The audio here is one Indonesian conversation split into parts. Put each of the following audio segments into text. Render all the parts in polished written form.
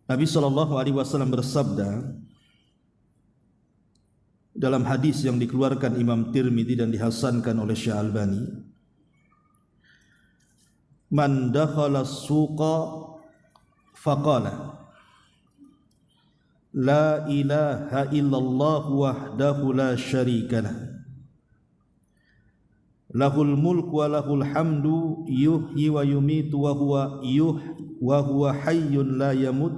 Nabi SAW bersabda dalam hadis yang dikeluarkan Imam Tirmidzi dan dihasankan oleh Syekh Albani, man dakhala as-suqa faqala la ilaha illallah wahdahu la syarika lah lahul mulku wa lahul hamdu yuhyi wa yumitu wa huwa hayyun la yamut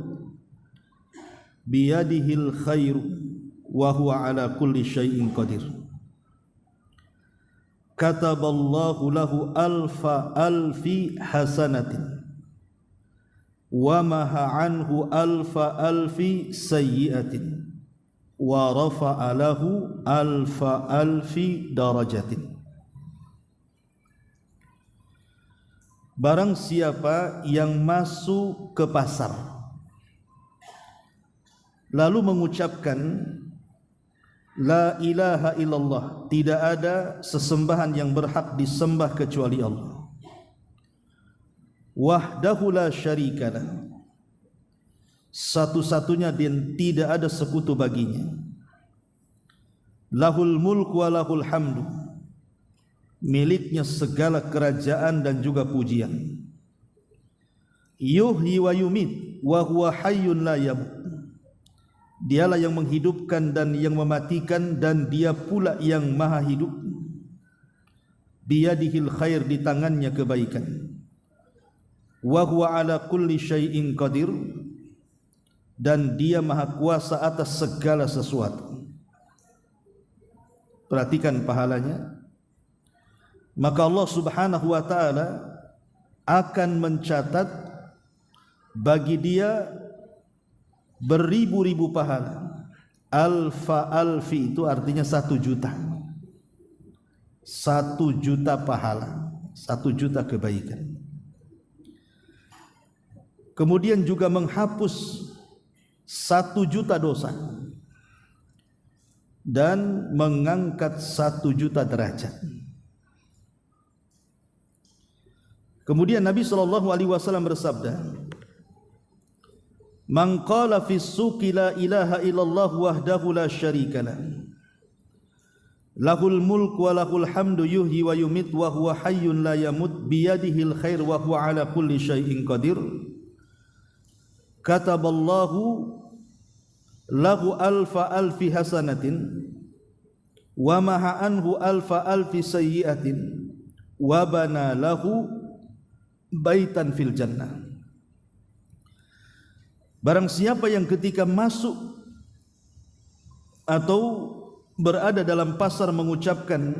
biyadihil khairu wa huwa ala kulli syai'in qadir. Kataballahu lahu alfi hasanatin wa maha anhu alfi sayyi'atin wa rafa'a lahu alfi darajatin. Barang siapa yang masuk ke pasar lalu mengucapkan la ilaha illallah, tidak ada sesembahan yang berhak disembah kecuali Allah, wahdahu la syarikalah, satu-satunya dan tidak ada sekutu baginya, lahul mulku wa lahul hamdu, miliknya segala kerajaan dan juga pujian, yuhyi wa yumit wa huwa hayyun la yamut, dialah yang menghidupkan dan yang mematikan dan dia pula yang maha hidup, biyadihil khair, di tangannya kebaikan, wa huwa ala kulli syai'in qadir, dan dia maha kuasa atas segala sesuatu. Perhatikan pahalanya. Maka Allah Subhanahu wa ta'ala akan mencatat bagi dia beribu-ribu pahala. Alfi itu artinya 1 juta. 1 juta pahala, 1 juta kebaikan. Kemudian juga menghapus 1 juta dosa dan mengangkat 1 juta derajat. Kemudian Nabi SAW bersabda, man qala fis suqi la ilaha illallah wahdahu la syarikalah lahul mulku wa lahul hamdu yuhyi wa yumit wa huwa hayyun la yamut biyadihil khair wa huwa ala kulli syai'in qadir. Kataballahu lahu alfi hasanatin wa maha anhu alfi sayyi'atin wa bana lahu baitan fil jannah. Barang siapa yang ketika masuk atau berada dalam pasar mengucapkan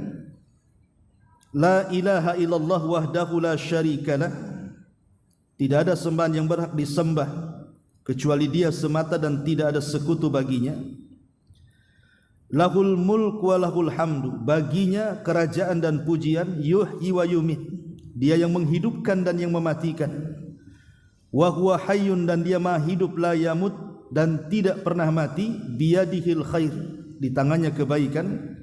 la ilaha illallah wahdahu la syarikalah, tidak ada sembahan yang berhak disembah kecuali dia semata dan tidak ada sekutu baginya, lahul mulku wa lahul hamdu, baginya kerajaan dan pujian, yuhyi wa yumit, dia yang menghidupkan dan yang mematikan, wa huwa hayyun, dan dia maha hidup, la yamut, dan tidak pernah mati, biyadihil khair, di tangannya kebaikan,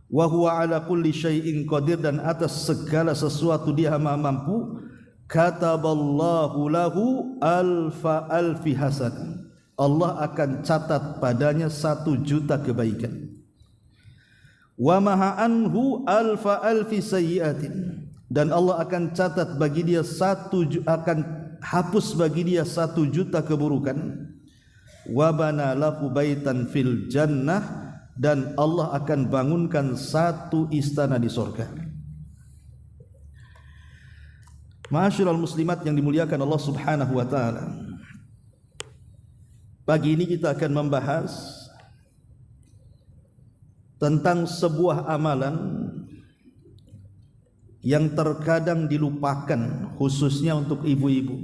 wa huwa ala kulli syai'in qadir, dan atas segala sesuatu dia maha mampu. Kataballahu lahu alfi hasanah, Allah akan catat padanya 1 juta kebaikan. Wa maha anhu alfi sayyi'atin, dan Allah akan catat bagi dia akan hapus bagi dia 1 juta keburukan. Wa bana lahu baitan fil jannah, dan Allah akan bangunkan 1 istana di surga. Ma'asyiral muslimat yang dimuliakan Allah Subhanahu wa taala, pagi ini kita akan membahas tentang sebuah amalan yang terkadang dilupakan, khususnya untuk ibu-ibu.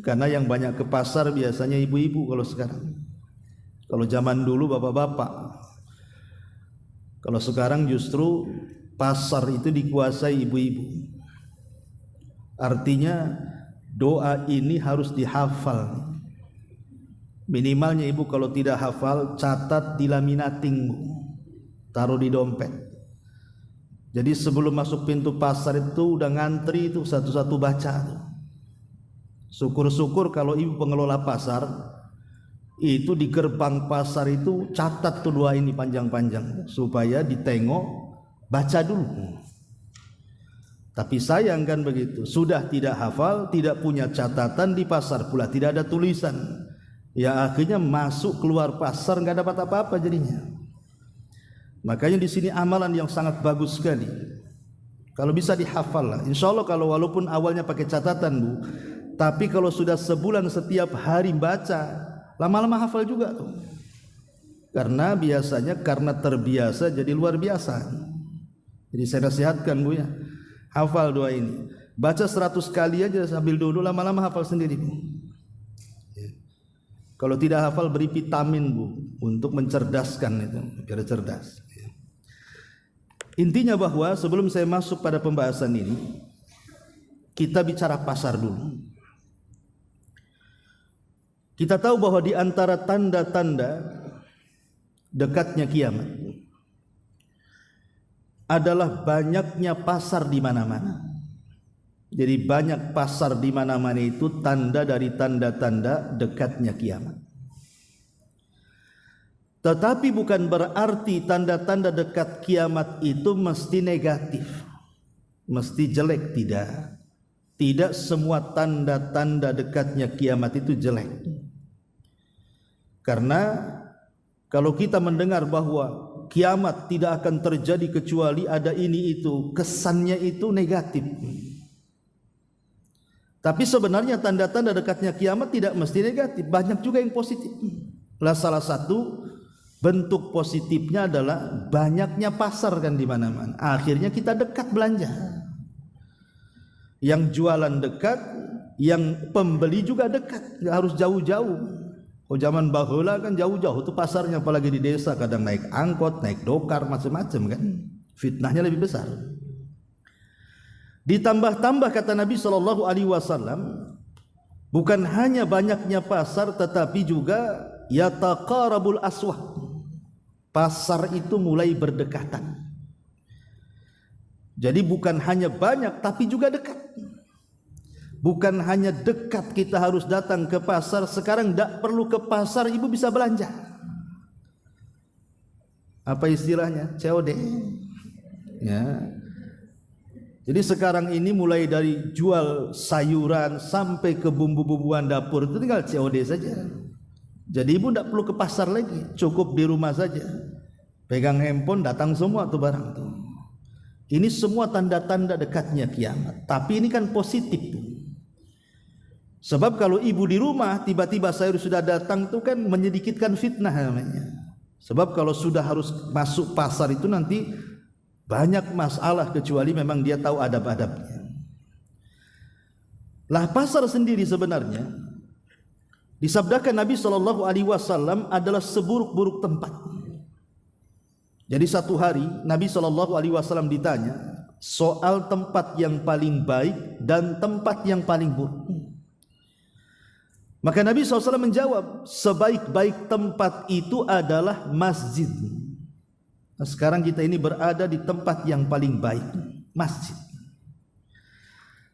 Karena yang banyak ke pasar biasanya ibu-ibu kalau sekarang. Kalau zaman dulu bapak-bapak. Kalau sekarang justru pasar itu dikuasai ibu-ibu. Artinya doa ini harus dihafal. Minimalnya ibu kalau tidak hafal, catat di laminating, taruh di dompet. Jadi sebelum masuk pintu pasar itu udah ngantri itu satu-satu baca tuh. Syukur-syukur kalau ibu pengelola pasar itu di gerbang pasar itu catat tuh doa ini panjang-panjang supaya ditengok, baca dulu. Tapi sayang kan begitu, sudah tidak hafal, tidak punya catatan di pasar pula, tidak ada tulisan. Ya akhirnya masuk keluar pasar nggak dapat apa-apa jadinya. Makanya di sini amalan yang sangat bagus sekali. Kalau bisa dihafal lah. Insya Allah kalau walaupun awalnya pakai catatan Bu, tapi kalau sudah sebulan setiap hari baca, lama-lama hafal juga tuh. Karena biasanya karena terbiasa jadi luar biasa. Jadi saya nasihatkan Bu ya, hafal doa ini. Baca 100 kali aja sambil dulu, lama-lama hafal sendiri Bu. Kalau tidak hafal beri vitamin Bu untuk mencerdaskan itu, biar cerdas. Intinya bahwa sebelum saya masuk pada pembahasan ini, kita bicara pasar dulu. Kita tahu bahwa di antara tanda-tanda dekatnya kiamat adalah banyaknya pasar di mana-mana. Jadi banyak pasar di mana-mana itu tanda dari tanda-tanda dekatnya kiamat. Tetapi bukan berarti tanda-tanda dekat kiamat itu mesti negatif, mesti jelek, tidak. Tidak semua tanda-tanda dekatnya kiamat itu jelek. Karena kalau kita mendengar bahwa kiamat tidak akan terjadi kecuali ada ini itu, kesannya itu negatif. Tapi sebenarnya tanda-tanda dekatnya kiamat tidak mesti negatif, banyak juga yang positif. Salah satu bentuk positifnya adalah banyaknya pasar kan di mana-mana. Akhirnya kita dekat belanja. Yang jualan dekat, yang pembeli juga dekat, nggak harus jauh-jauh. Oh zaman baheula kan jauh-jauh tuh pasarnya, apalagi di desa kadang naik angkot, naik dokar, macam-macam kan. Fitnahnya lebih besar. Ditambah-tambah kata Nabi SAW, bukan hanya banyaknya pasar tetapi juga yataqarabul aswaq. Pasar itu mulai berdekatan. Jadi bukan hanya banyak tapi juga dekat. Bukan hanya dekat kita harus datang ke pasar, sekarang tidak perlu ke pasar, ibu bisa belanja. Apa istilahnya? COD. Ya. Jadi sekarang ini mulai dari jual sayuran sampai ke bumbu-bumbuan dapur itu tinggal COD saja. Jadi ibu tidak perlu ke pasar lagi, cukup di rumah saja. Pegang handphone datang semua tuh barang tuh. Ini semua tanda-tanda dekatnya kiamat. Tapi ini kan positif. Sebab kalau ibu di rumah tiba-tiba sayur sudah datang itu kan menyedikitkan fitnah namanya. Sebab kalau sudah harus masuk pasar itu nanti banyak masalah kecuali memang dia tahu adab-adabnya. Lah pasar sendiri sebenarnya disabdakan Nabi SAW adalah seburuk-buruk tempat. Jadi satu hari Nabi SAW ditanya soal tempat yang paling baik dan tempat yang paling buruk. Maka Nabi SAW menjawab, sebaik-baik tempat itu adalah masjid. Nah, sekarang kita ini berada di tempat yang paling baik, masjid.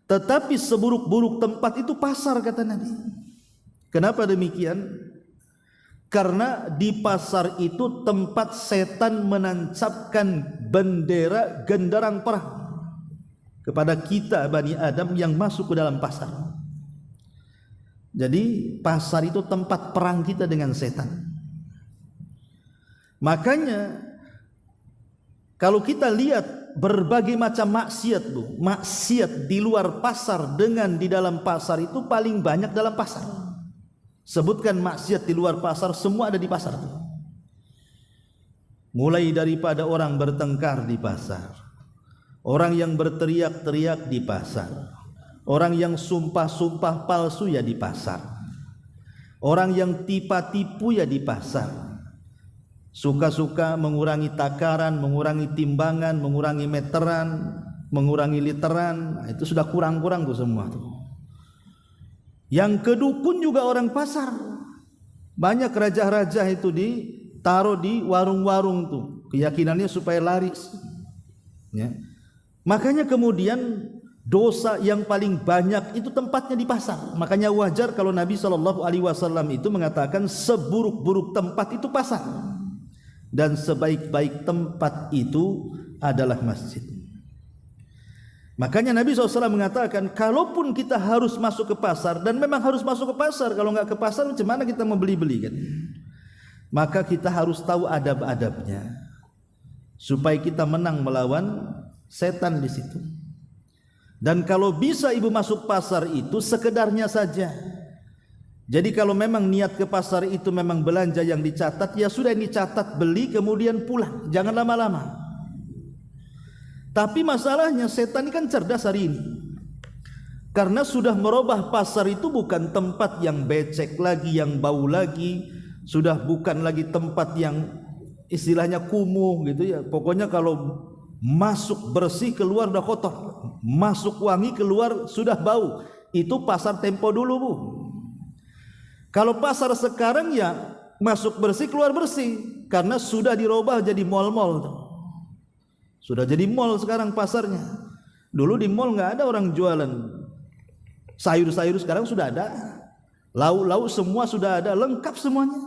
Tetapi seburuk-buruk tempat itu pasar kata Nabi. Kenapa demikian? Karena di pasar itu tempat setan menancapkan bendera genderang perang kepada kita Bani Adam yang masuk ke dalam pasar. Jadi pasar itu tempat perang kita dengan setan. Makanya kalau kita lihat berbagai macam maksiat Bu, maksiat di luar pasar dengan di dalam pasar itu paling banyak dalam pasar. Sebutkan maksiat di luar pasar, semua ada di pasar. Mulai daripada orang bertengkar di pasar, orang yang berteriak-teriak di pasar, orang yang sumpah-sumpah palsu ya di pasar, orang yang tipu-tipu ya di pasar, suka-suka mengurangi takaran, mengurangi timbangan, mengurangi meteran, mengurangi literan, itu sudah kurang-kurang tuh semua tuh. Yang kedukun juga orang pasar. Banyak raja-raja itu ditaruh di warung-warung tuh, keyakinannya supaya laris. Ya. Makanya kemudian dosa yang paling banyak itu tempatnya di pasar. Makanya wajar kalau Nabi SAW itu mengatakan seburuk-buruk tempat itu pasar, dan sebaik-baik tempat itu adalah masjid. Makanya Nabi SAW mengatakan, kalaupun kita harus masuk ke pasar, dan memang harus masuk ke pasar, kalau nggak ke pasar macam mana kita membeli-beli kan? Maka kita harus tahu adab-adabnya supaya kita menang melawan setan di situ. Dan kalau bisa ibu masuk pasar itu sekedarnya saja. Jadi kalau memang niat ke pasar itu memang belanja yang dicatat, ya sudah dicatat, beli kemudian pulang, jangan lama-lama. Tapi masalahnya setan ini kan cerdas hari ini, karena sudah merubah pasar itu bukan tempat yang becek lagi, yang bau lagi, sudah bukan lagi tempat yang istilahnya kumuh gitu ya. Pokoknya kalau masuk bersih, keluar udah kotor, masuk wangi, keluar sudah bau. Itu pasar tempo dulu, Bu. Kalau pasar sekarang ya masuk bersih, keluar bersih, karena sudah dirubah jadi mal-mal. Sudah jadi mal sekarang pasarnya. Dulu di mal nggak ada orang jualan sayur-sayur, sekarang sudah ada. Lauk-lauk semua sudah ada, lengkap semuanya.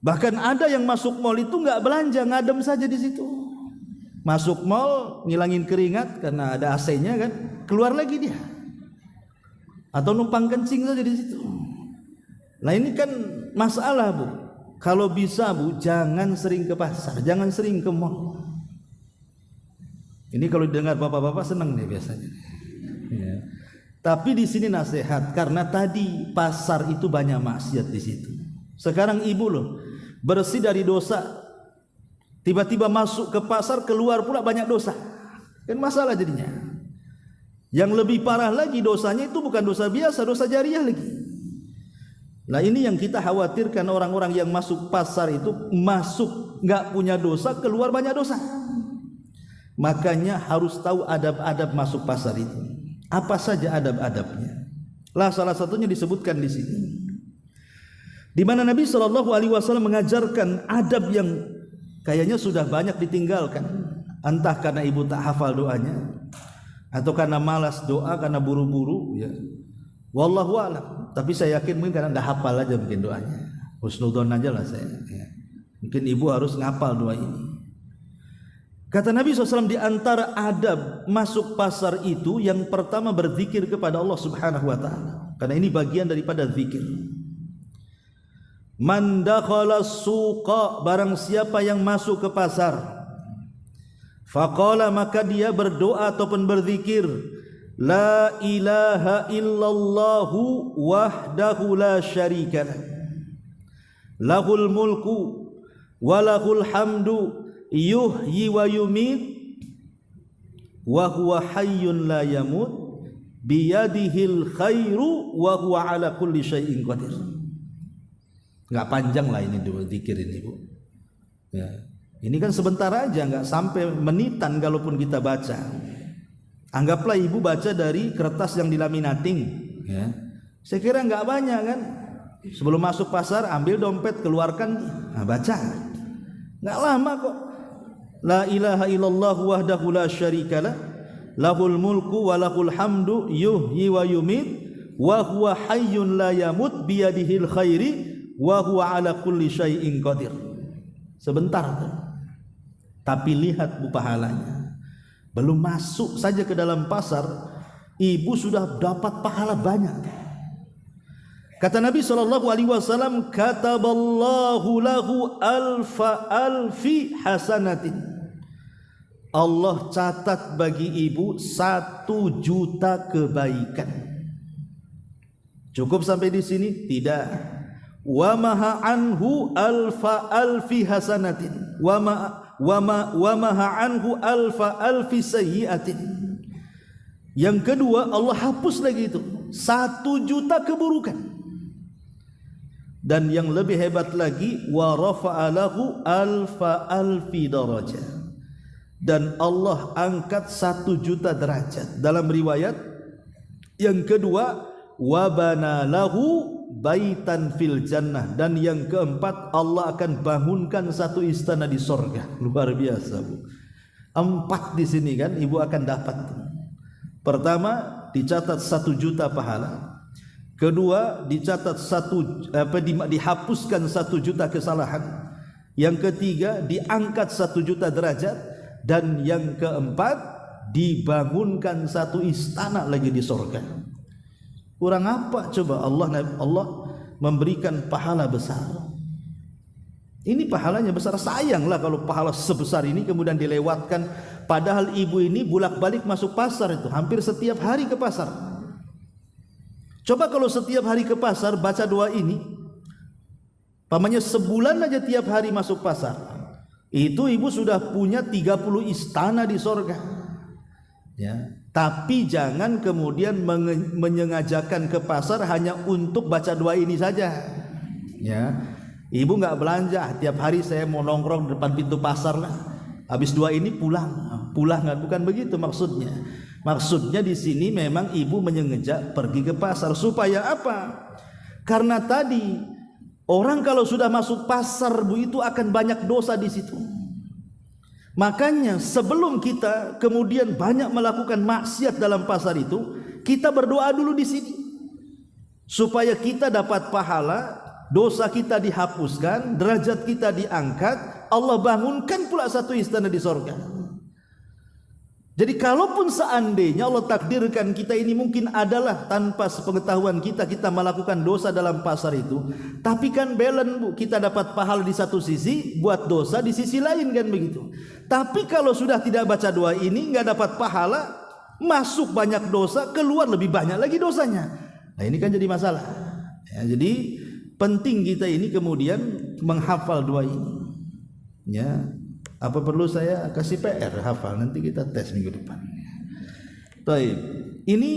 Bahkan ada yang masuk mal itu nggak belanja, ngadem saja di situ. Masuk mal ngilangin keringat karena ada AC-nya kan, keluar lagi dia. Atau numpang kencing saja di situ. Nah ini kan masalah, Bu. Kalau bisa, Bu, jangan sering ke pasar, jangan sering ke mal. Ini kalau dengar bapak-bapak senang nih biasanya. Ya. Tapi di sini nasihat, karena tadi pasar itu banyak maksiat di situ. Sekarang ibu loh bersih dari dosa, tiba-tiba masuk ke pasar, keluar pula banyak dosa, kan masalah jadinya. Yang lebih parah lagi dosanya itu bukan dosa biasa, dosa jariah lagi. Nah ini yang kita khawatirkan, orang-orang yang masuk pasar itu masuk nggak punya dosa, keluar banyak dosa. Makanya harus tahu adab-adab masuk pasar itu. Apa saja adab-adabnya? Lah salah satunya disebutkan di sini, di mana Nabi SAW mengajarkan adab yang kayaknya sudah banyak ditinggalkan, entah karena ibu tak hafal doanya, atau karena malas doa, karena buru-buru ya. Wallahu a'lam. Tapi saya yakin mungkin karena nggak hafal aja mungkin doanya. Husnudzon aja lah saya ya. Mungkin ibu harus ngapal doa ini. Kata Nabi SAW, di antara adab masuk pasar itu yang pertama berzikir kepada Allah Subhanahu wa taala. Karena ini bagian daripada zikir. Man dakhala suqa, barang siapa yang masuk ke pasar, faqala, maka dia berdoa ataupun berzikir, la ilaha illallahu wahdahu la syarikalah, lahul mulku wa lahul hamdu yuhyi wa yumit wa huwa hayyun la yamut biyadihil khairu wa huwa ala kulli syai'in qadir. Enggak panjang lah ini dua zikir ini, Bu. Ya. Ini kan sebentar aja, enggak sampai menitan kalaupun kita baca. Anggaplah ibu baca dari kertas yang dilaminating ya. Saya kira enggak banyak kan. Sebelum masuk pasar ambil dompet, keluarkan, nah, baca. Enggak lama kok. La ilaha illallah wahdahu la syarikalah, lahul mulku wa lahul hamdu yuhyi wa yumit wa huwa hayyun la yamut biyadihil khairi wa huwa ala kulli syai'in qadir. Sebentar tuh. Tapi lihat, Bu, pahalanya. Belum masuk saja ke dalam pasar, ibu sudah dapat pahala banyak. Kata Nabi SAW, kataballahu lahu alfi hasanatin. Allah catat bagi ibu 1 juta kebaikan. Cukup sampai di sini? Tidak. Wa maha anhu alfi hasanatin. Wa maha anhu alfi sayyiatin. Yang kedua, Allah hapus lagi itu 1 juta keburukan. Dan yang lebih hebat lagi, wa rafa'a lahu alfi darajah. Dan Allah angkat 1 juta derajat. Dalam riwayat yang kedua, wa bana lahu baitan fil jannah. Dan yang keempat, Allah akan bangunkan 1 istana di sorga. Luar biasa, Bu. 4 di sini kan ibu akan dapat. Pertama, dicatat 1 juta pahala. Kedua, dicatat dihapuskan 1 juta kesalahan. Yang ketiga, diangkat 1 juta derajat. Dan yang keempat, dibangunkan 1 istana lagi di surga. Kurang apa coba Allah memberikan pahala besar. Ini pahalanya besar. Sayanglah kalau pahala sebesar ini kemudian dilewatkan. Padahal ibu ini bolak-balik masuk pasar itu, hampir setiap hari ke pasar. Coba kalau setiap hari ke pasar baca doa ini, pamannya sebulan aja tiap hari masuk pasar, itu ibu sudah punya 30 istana di sorga. Ya, tapi jangan kemudian menyengajakan ke pasar hanya untuk baca doa ini saja. Ya, ibu nggak belanja tiap hari, saya mau nongkrong di depan pintu pasar lah. Habis doa ini pulang kan, bukan begitu maksudnya. Maksudnya di sini memang ibu menyengajak pergi ke pasar supaya apa? Karena tadi orang kalau sudah masuk pasar bu itu akan banyak dosa di situ. Makanya sebelum kita kemudian banyak melakukan maksiat dalam pasar itu, kita berdoa dulu di sini supaya kita dapat pahala, dosa kita dihapuskan, derajat kita diangkat, Allah bangunkan pula 1 istana di sorga. Jadi kalaupun seandainya Allah takdirkan kita ini mungkin adalah tanpa sepengetahuan kita melakukan dosa dalam pasar itu, tapi kan balance bu, kita dapat pahala di satu sisi, buat dosa di sisi lain kan begitu. Tapi kalau sudah tidak baca doa ini nggak dapat pahala, masuk banyak dosa, keluar lebih banyak lagi dosanya. Nah ini kan jadi masalah. Ya, jadi penting kita ini kemudian menghafal doa ini. Ya, apa perlu saya kasih PR hafal, nanti kita tes minggu depan. Baik, ini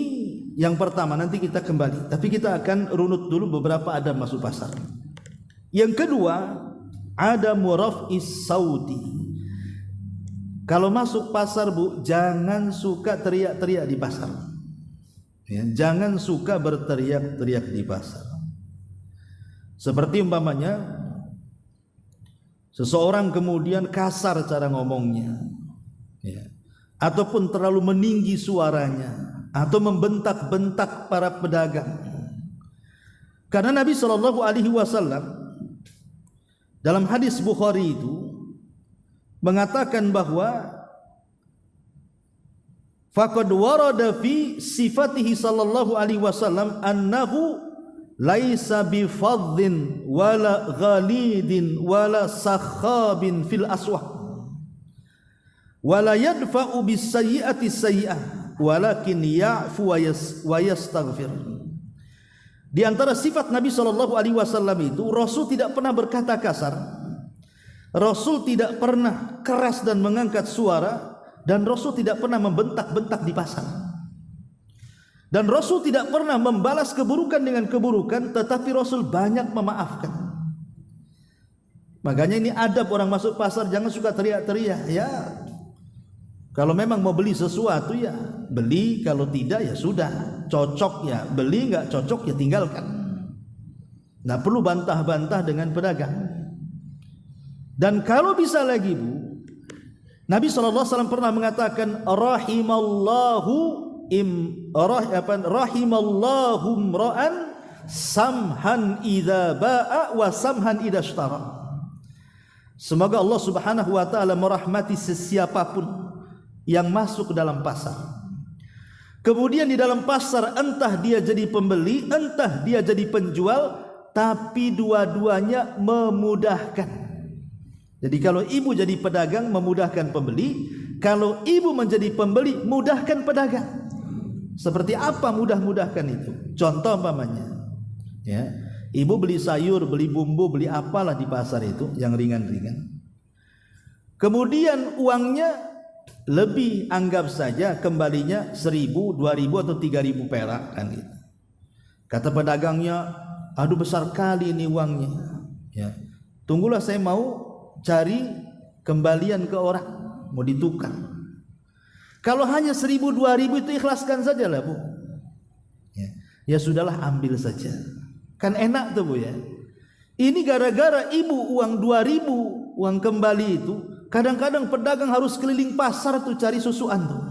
yang pertama, nanti kita kembali, tapi kita akan runut dulu beberapa adab masuk pasar. Yang kedua, ada muraf'is sauti. Kalau masuk pasar bu, jangan suka teriak-teriak di pasar. Ya, jangan suka berteriak-teriak di pasar. Seperti umpamanya seseorang kemudian kasar cara ngomongnya, ya, ataupun terlalu meninggi suaranya, atau membentak-bentak para pedagang. Karena Nabi SAW dalam hadis Bukhari itu mengatakan bahwa faqad warada fi sifatihi sallallahu alaihi wasallam annahu laisa bifadhin wala ghalidin wala sakhabin fil aswaq wala yadfa'u bisayyi'ati sayyi'ah walakin ya'fu wa yastaghfir. Di antara sifat Nabi SAW itu, Rasul tidak pernah berkata kasar, Rasul tidak pernah keras dan mengangkat suara, dan Rasul tidak pernah membentak-bentak di pasar. Dan Rasul tidak pernah membalas keburukan dengan keburukan, tetapi Rasul banyak memaafkan. Makanya ini adab orang masuk pasar, jangan suka teriak-teriak. Ya, kalau memang mau beli sesuatu ya beli, kalau tidak ya sudah, cocok ya beli, nggak cocok ya tinggalkan. Nggak perlu bantah-bantah dengan pedagang. Dan kalau bisa lagi bu, Nabi SAW pernah mengatakan rahimallahu imra'an samhan idza ba'a wa samhan idza ishtara. Semoga Allah Subhanahu wa taala merahmati sesiapapun yang masuk ke dalam pasar. Kemudian di dalam pasar entah dia jadi pembeli, entah dia jadi penjual, tapi dua-duanya memudahkan. Jadi kalau ibu jadi pedagang memudahkan pembeli, kalau ibu menjadi pembeli mudahkan pedagang. Seperti apa mudah-mudahkan itu? Contoh umpamanya, ya, ibu beli sayur, beli bumbu, beli apalah di pasar itu yang ringan-ringan. Kemudian uangnya lebih, anggap saja kembalinya 1.000, 2.000 atau 3.000 perak kan gitu. Kata pedagangnya, aduh besar kali ini uangnya. Ya, tunggulah saya mau cari kembalian ke orang, mau ditukar. Kalau hanya 1.000, 2.000 itu ikhlaskan saja lah bu. Ya sudahlah, ambil saja. Kan enak tuh bu ya. Ini gara-gara ibu uang 2.000, uang kembali itu, kadang-kadang pedagang harus keliling pasar tuh cari susuan tuh.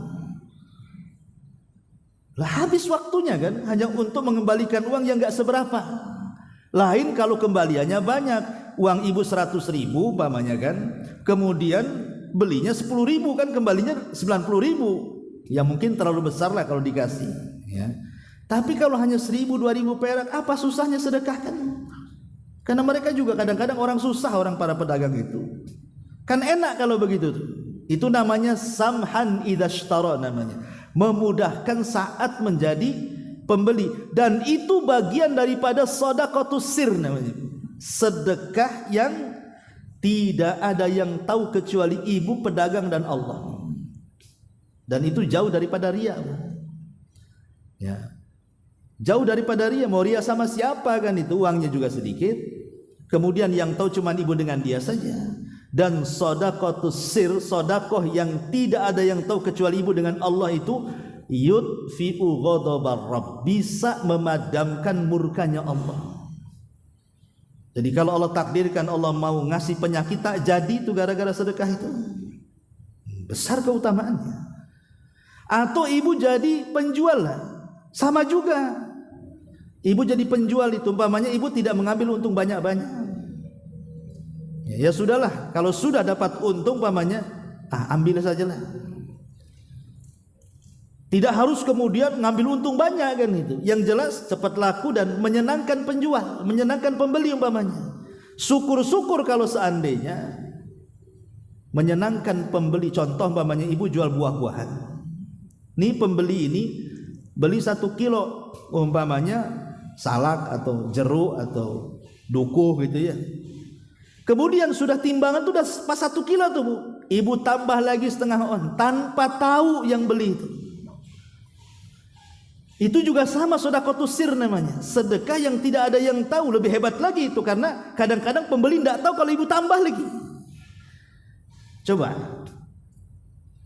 Lah habis waktunya kan hanya untuk mengembalikan uang yang enggak seberapa. Lain kalau kembaliannya banyak, uang ibu 100.000 umpamanya kan, kemudian belinya 10.000 kan, kembalinya 90.000. Ya mungkin terlalu besar lah kalau dikasih, ya. Tapi kalau hanya 1.000 2.000 perak, apa susahnya sedekahkan? Karena mereka juga kadang-kadang orang susah, orang para pedagang itu. Kan enak kalau begitu tuh. Itu namanya samhan idza ishtara namanya. Memudahkan saat menjadi pembeli, dan itu bagian daripada shadaqatus sir namanya. Sedekah yang tidak ada yang tahu kecuali ibu pedagang dan Allah. Dan itu jauh daripada riya. Ya. Jauh daripada riya. Mau riya sama siapa kan itu, uangnya juga sedikit. Kemudian yang tahu cuma ibu dengan dia saja. Dan shadaqatus sir, sedekah yang tidak ada yang tahu kecuali ibu dengan Allah itu yudfi'u ghadabar rabb, bisa memadamkan murkanya Allah. Jadi kalau Allah takdirkan Allah mau ngasih penyakit tak jadi itu gara-gara sedekah itu, besar keutamaannya. Atau ibu jadi penjual lah, sama juga. Ibu jadi penjual itu umpamanya ibu tidak mengambil untung banyak-banyak. Ya sudahlah, kalau sudah dapat untung umpamanya, ambil sajalah. Tidak harus kemudian ngambil untung banyak kan itu. Yang jelas cepat laku dan menyenangkan penjual, menyenangkan pembeli umpamanya. Syukur-syukur kalau seandainya menyenangkan pembeli. Contoh umpamanya ibu jual buah-buahan. Nih pembeli ini beli 1 kilo umpamanya salak atau jeruk atau dukuh gitu ya. Kemudian sudah timbangan tuh udah pas 1 kilo tuh Bu. Ibu tambah lagi setengah on tanpa tahu yang beli itu. Itu juga sama sedekahus sir namanya. Sedekah yang tidak ada yang tahu, lebih hebat lagi itu karena kadang-kadang pembeli tidak tahu kalau ibu tambah lagi. Coba.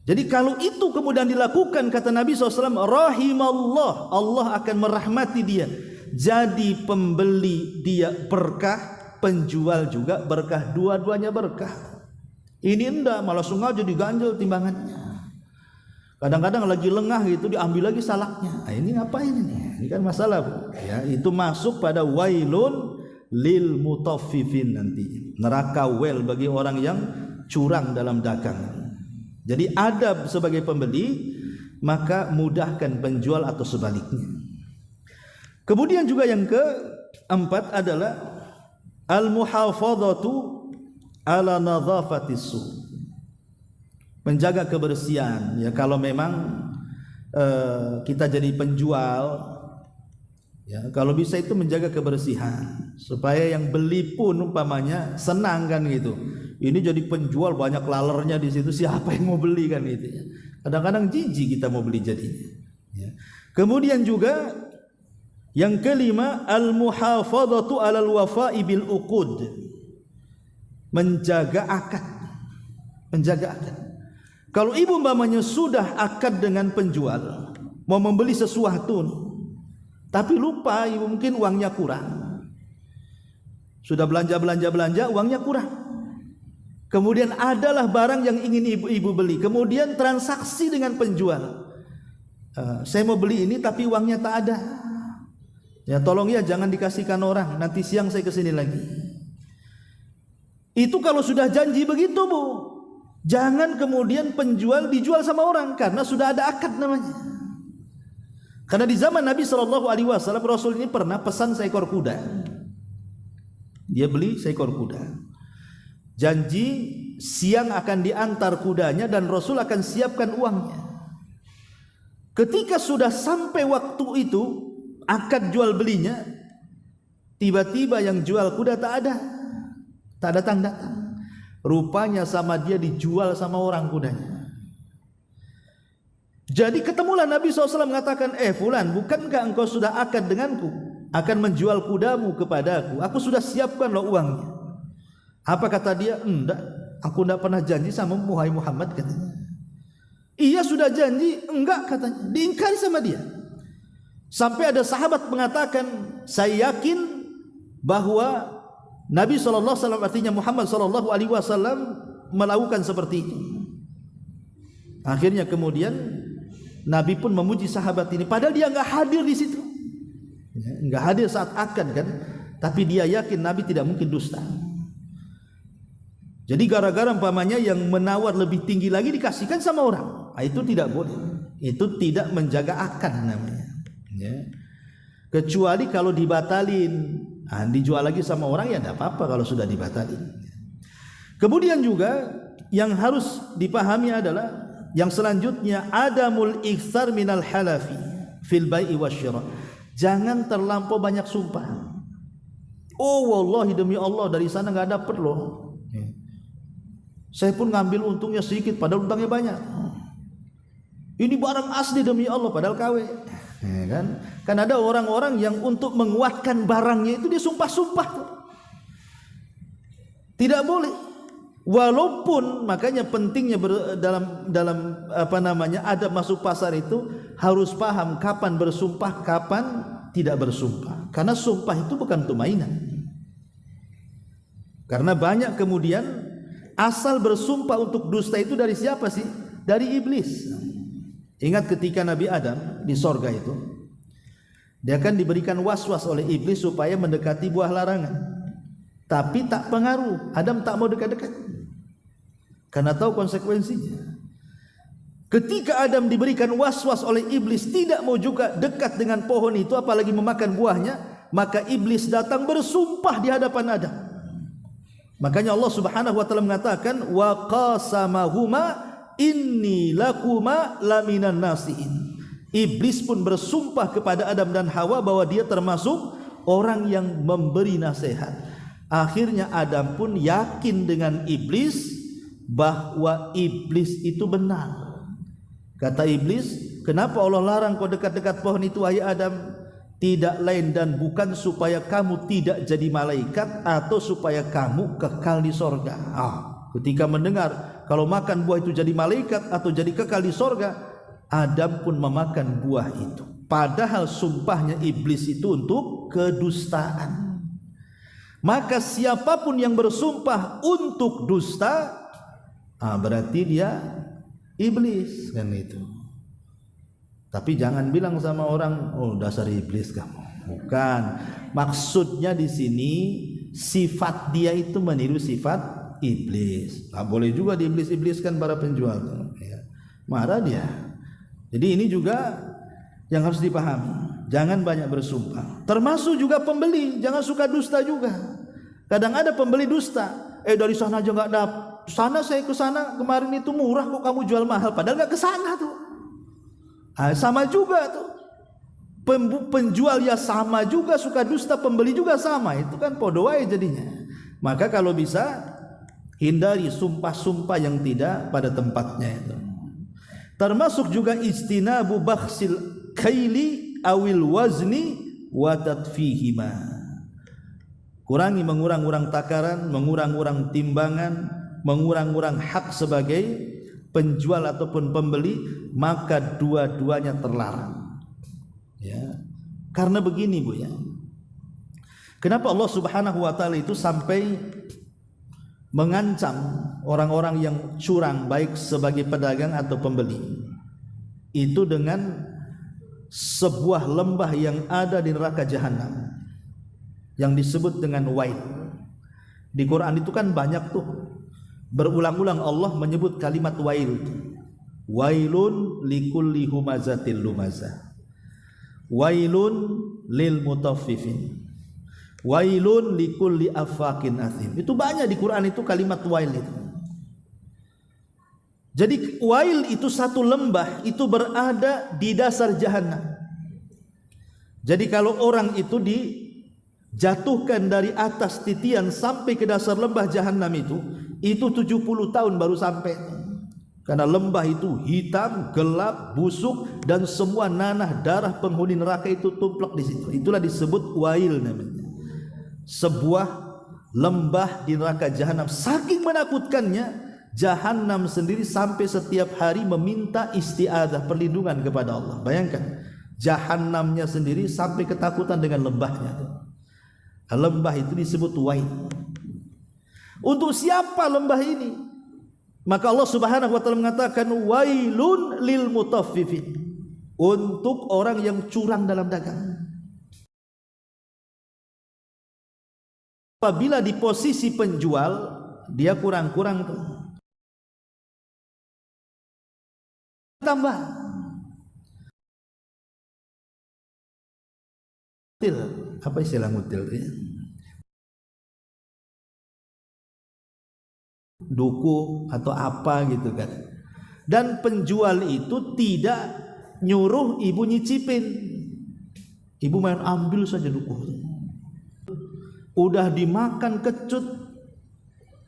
Jadi kalau itu kemudian dilakukan kata Nabi SAW, rahimallah, Allah akan merahmati dia. Jadi pembeli dia berkah, penjual juga berkah, dua-duanya berkah. Ini enggak, malah sengaja diganjel timbangannya. Kadang-kadang lagi lengah gitu diambil lagi salaknya. Ini ngapain ini? Ini kan masalah Bu. Ya, itu masuk pada wailun lil mutaffifin nanti. Neraka wel bagi orang yang curang dalam dagang. Jadi adab sebagai pembeli, maka mudahkan penjual atau sebaliknya. Kemudian juga yang keempat adalah al-muhafadzatu ala nadhafatis su'. Menjaga kebersihan ya. Kalau memang kita jadi penjual ya, kalau bisa itu menjaga kebersihan supaya yang beli pun umpamanya senang kan gitu. Ini jadi penjual banyak lalernya di situ, siapa yang mau beli kan gitu ya. Kadang-kadang jijik kita mau beli jadinya ya. Kemudian juga yang kelima al-muhafadzatu 'alal wafa'i bil uqud. Menjaga akad. Menjaga akad. Kalau ibu umpamanya sudah akad dengan penjual, mau membeli sesuatu, tapi lupa ibu mungkin uangnya kurang. Sudah belanja, uangnya kurang. Kemudian adalah barang yang ingin ibu beli. Kemudian transaksi dengan penjual. Saya mau beli ini tapi uangnya tak ada. Ya tolong ya jangan dikasihkan orang, nanti siang saya kesini lagi. Itu kalau sudah janji begitu Bu. Jangan kemudian penjual dijual sama orang karena sudah ada akad namanya. Karena di zaman Nabi SAW Rasul ini pernah pesan seekor kuda. Dia beli seekor kuda. Janji siang akan diantar kudanya dan Rasul akan siapkan uangnya. Ketika sudah sampai waktu itu akad jual belinya, tiba-tiba yang jual kuda tak ada datang. Rupanya sama dia dijual sama orang kudanya. Jadi ketemulah Nabi SAW mengatakan, fulan, bukankah engkau sudah akad denganku akan menjual kudamu kepadaku? Aku sudah siapkan loh uangnya. Apa kata dia? Enggak, aku enggak pernah janji sama Muhammad katanya. Iya sudah janji, enggak katanya. Diingkari sama dia. Sampai ada sahabat mengatakan, saya yakin bahwa Nabi SAW artinya Muhammad SAW melakukan seperti itu. Akhirnya kemudian Nabi pun memuji sahabat ini padahal dia enggak hadir di situ. Enggak hadir saat akad kan, tapi dia yakin Nabi tidak mungkin dusta. Jadi gara-gara umpamanya yang menawar lebih tinggi lagi dikasihkan sama orang, itu tidak boleh. Itu tidak menjaga akad namanya. Ya. Kecuali kalau dibatalin, dijual lagi sama orang ya tidak apa-apa kalau sudah dibatalin. Kemudian juga yang harus dipahami adalah yang selanjutnya adamul iktsar minal halafi fil bai'i wasyira. Jangan terlampau banyak sumpah. Oh wallahi demi Allah dari sana enggak dapat loh. Saya pun ngambil untungnya sedikit padahal untungnya banyak. Ini barang asli demi Allah padahal KW. Ya kan? Kan ada orang-orang yang untuk menguatkan barangnya itu dia sumpah-sumpah tuh. Tidak boleh. Walaupun makanya pentingnya dalam adab masuk pasar itu harus paham kapan bersumpah, kapan tidak bersumpah. Karena sumpah itu bukan untuk mainan. Karena banyak kemudian asal bersumpah untuk dusta itu dari siapa sih? Dari iblis. Ingat ketika Nabi Adam di sorga itu, dia akan diberikan was-was oleh iblis supaya mendekati buah larangan. Tapi tak pengaruh, Adam tak mau dekat-dekat. Karena tahu konsekuensinya. Ketika Adam diberikan was-was oleh iblis tidak mau juga dekat dengan pohon itu apalagi memakan buahnya, maka iblis datang bersumpah di hadapan Adam. Makanya Allah Subhanahu wa taala mengatakan wa qasamahuma inni lakuma laminan nasihin. Iblis pun bersumpah kepada Adam dan Hawa bahwa dia termasuk orang yang memberi nasihat. Akhirnya Adam pun yakin dengan iblis bahwa iblis itu benar. Kata iblis, kenapa Allah larang kau dekat-dekat pohon itu wahai Adam? Tidak lain dan bukan supaya kamu tidak jadi malaikat atau supaya kamu kekal di sorga. Ketika mendengar kalau makan buah itu jadi malaikat atau jadi kekal di sorga, Adam pun memakan buah itu. Padahal sumpahnya iblis itu untuk kedustaan. Maka siapapun yang bersumpah untuk dusta, berarti dia iblis kan itu. Tapi jangan bilang sama orang, oh dasar iblis kamu. Bukan. Maksudnya di sini sifat dia itu meniru sifat iblis. Boleh juga diiblis-ibliskan para penjual. Ya. Marah dia. Jadi ini juga yang harus dipahami. Jangan banyak bersumpah. Termasuk juga pembeli, jangan suka dusta juga. Kadang ada pembeli dusta. Dari sana aja nggak dapat. Sana saya ke sana kemarin itu murah kok kamu jual mahal. Padahal nggak ke sana tuh. Sama juga tuh. Penjual ya sama juga, suka dusta, pembeli juga sama. Itu kan podoai jadinya. Maka kalau bisa hindari sumpah-sumpah yang tidak pada tempatnya itu. Termasuk juga istinabu bakhsil kaili awil wazni wa tadfihima. Kurangi mengurang-urang takaran, mengurang-urang timbangan, mengurang-urang hak sebagai penjual ataupun pembeli, maka dua-duanya terlarang. Ya. Karena begini Bu ya. Kenapa Allah Subhanahu wa taala itu sampai mengancam orang-orang yang curang baik sebagai pedagang atau pembeli? Itu dengan sebuah lembah yang ada di neraka jahanam yang disebut dengan wail. Di Quran itu kan banyak tuh. Berulang-ulang Allah menyebut kalimat wail. Wailun likulli humazatil lumazah. Wailun lil mutaffifin. Wailun likulli afakin athim. Itu banyak di Quran itu kalimat wail itu. Jadi wail itu satu lembah itu berada di dasar jahanam. Jadi kalau orang itu dijatuhkan dari atas titian sampai ke dasar lembah jahanam itu 70 tahun baru sampai. Karena lembah itu hitam, gelap, busuk dan semua nanah darah penghuni neraka itu tumplek di situ. Itulah disebut wail namanya. Sebuah lembah di neraka jahanam. Saking menakutkannya, jahanam sendiri sampai setiap hari meminta isti'adzah, perlindungan kepada Allah. Bayangkan, jahanamnya sendiri sampai ketakutan dengan lembahnya. Lembah itu disebut wail. Untuk siapa lembah ini? Maka Allah Subhanahu wa taala mengatakan wailun lil mutaffifin. untuk orang yang curang dalam dagang. Apabila di posisi penjual, dia kurang-kurang tuh, tambah. Apa istilah ngutil? Duku atau apa gitu kan. Dan penjual itu tidak nyuruh ibu nyicipin. Ibu main ambil saja duku. Udah dimakan kecut,